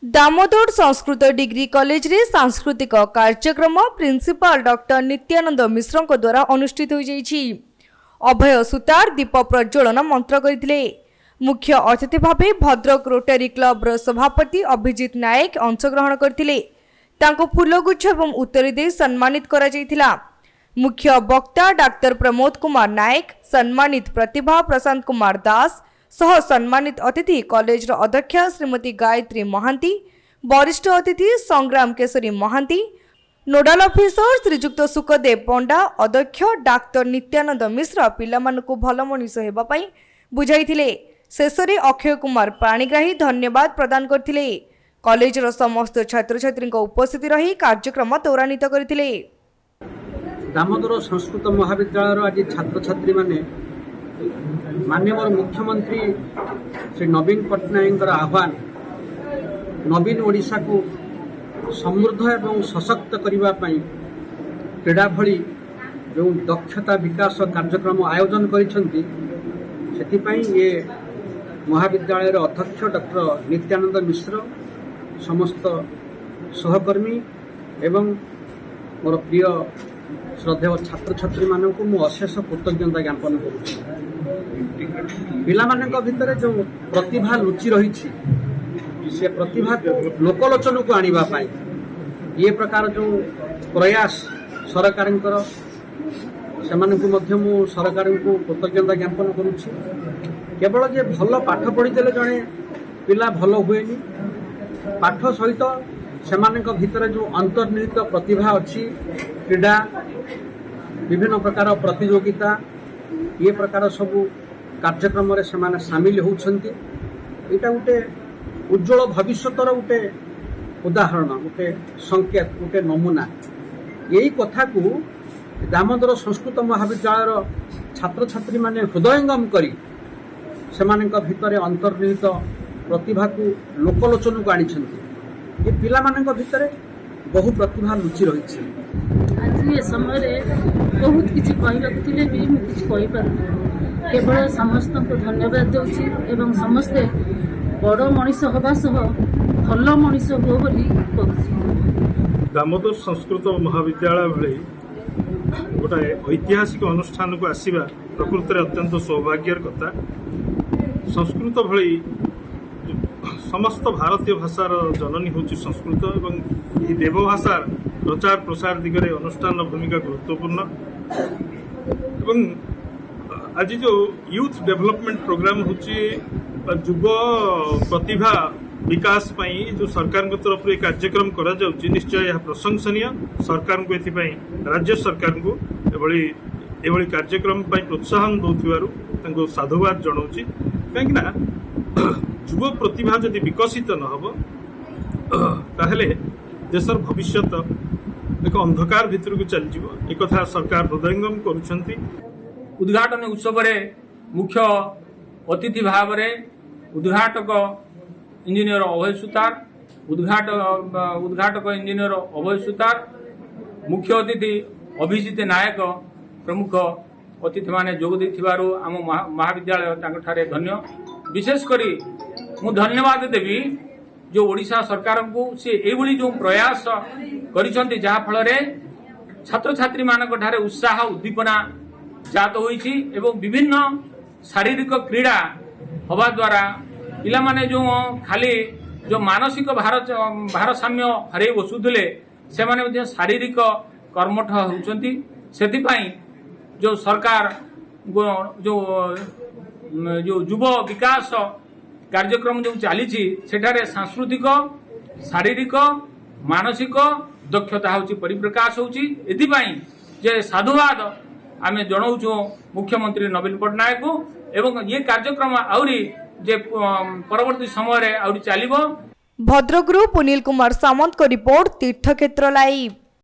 Damodar Sanskrit degree college रे सांस्कृतिक कार्यक्रम प्रिंसिपाल डॉक्टर नित्यानंद मिश्र द्वारा अनुष्ठित हो जाइछि। अभय सुतार दीप प्रज्वलन मंत्र करथिले। मुख्य अतिथि भावे भद्रक रोटरी क्लब रो सभापति अभिजीत नायक अंशग्रहण करथिले। तांको फूलगुच्छ एवं उत्तरी दे सम्मानित करा जायथिला। मुख्य वक्ता डाक्टर प्रमोद कुमार नायक, सम्मानित प्रतिभा प्रशांत कुमार दास, सह सम्मानित अतिथि कॉलेज अध्यक्ष श्रीमती गायत्री महांती, वरिष्ठ अतिथि संग्राम केशरी महांती, नोडाल ऑफिसर श्रीजुक्त सुखदेव पंडा, अध्यक्ष डाक्टर नित्यानंद मिश्र पिलामानकु भल मनीष हेबा पई बुझाइथिले। शेषरे अक्षय कुमार पाणिग्राही धन्यवाद प्रदान करथिले। कॉलेज समस्त छात्र छात्री उपस्थित रही कार्यक्रम त्वरान्वित करथिले। दामोदर संस्कृत महाविद्यालय आज छात्र छात्री माने माननीय मुख्यमंत्री श्री नवीन पट्टनायक आह्वान नवीन ओडिशा को समृद्ध एवं सशक्त करने क्रीड़ा भली जो दक्षता विकास कार्यक्रम आयोजन करिसेंती ये महाविद्यालय अध्यक्ष डॉक्टर नित्यानंद मिश्र समस्त सहकर्मी एवं मोर प्रिय श्रद्धेय छात्र छात्री मानक अशेष कृतज्ञता ज्ञापन करुच्ची। पिलामानक भितर जो प्रतिभा लुचि रही से प्रतिभा लोकलोचन को आनिबा पाई ये प्रकार जो प्रयास सरकार सरकार को कृतज्ञता ज्ञापन करुच्ची। केवल जे भल पाठ पढ़ीदेले जड़े पिला भल हुए पाठ सहित सेमानक भितर जो अंतर्निहित प्रतिभा अच्छी क्रीड़ा विभिन्न प्रकार प्रतियोगिता ये प्रकार सबू कार्यक्रम से सामिल होती यहाँ गोटे उज्जवल भविष्यतर गोटे उदाहरण गोटे संकेत गोटे नमूना यही कथा को दामोदर संस्कृत महाविद्यालय छात्र छात्री माने हृदयंगम करी सेमानक भितर अंतर्निहित प्रतिभा को लोकलोचन को आनी ये पिला मानक भितर बहु प्रतिभा लुचि रही। आज ये समय बहुत किसी कहते भी मुझे कहीपर केवल समस्त को धन्यवाद दूसरी एवं समस्ते बड़ मनीष हवा सह भल मनीष हो बोली कहूँ। दामोदर संस्कृत महाविद्यालय भली गोटे ऐतिहासिक अनुष्ठान को आसवा प्रकृत में अत्यंत सौभाग्यर कथा। संस्कृत भली समस्त भारतीय भाषार जननी हूँ संस्कृत एवं ये देवभाषार प्रचार प्रसार दिगरे अनुष्ठान भूमिका गुरुत्वपूर्ण एवं आज जो यूथ डेवलपमेंट प्रोग्राम होची युव प्रतिभा विकास पई जो सरकार तरफ एक कार्यक्रम करा जाउची निश्चय यह प्रशंसनीय। सरकार को एथिपई राज्य सरकार को एभली कार्यक्रम पई प्रोत्साहन दउथिबारु तांको साधुवाद जणाउची। काहेकि ना युव प्रतिभा जदि विकसित न हो ताहले देशर भविष्य एक अंधकार भितर को चल जीव एक कथा सरकार हृदयंगम करुछंती। उद्घाटन उत्सव मुख्य अतिथि भाव उद्घाटक इंजीनियर अभय सुतार उद्घाटक इंजीनियर अभय सुतार मुख्य अतिथि अभिजीत नायक प्रमुख अतिथि माने जोग देथिबारु आम महाविद्यालय तांठारे धन्य। विशेषकर मु धन्यवाद देवी जो ओडिशा सरकार को से एभली जो प्रयास करिसंती जहा फल छात्र छात्री मानक ठारे उत्साह उद्दीपना जात होईछि एवं विभिन्न शारीरिक क्रीड़ा हवा द्वारा पिला माने जो खाली जो मानसिक भारसाम्य हरे बसुले से माने शारीरिक कर्मठ होउछंती। सेतिपई जो सरकार जो युव विकास कार्यक्रम जो चली सेठारे सांस्कृतिक शारीरिक मानसिक दक्षता होची परिप्रकाश होची। एथिपई जे साधुवाद आमे जणाउछु मुख्यमंत्री नवीन पट्टनायक को एवं ये कार्यक्रम आउरी जे परवर्ती समय रे आउरी चलिबो। भद्रकरू पुनील कुमार सामंत को रिपोर्ट तीर्थक्षेत्र लाइव।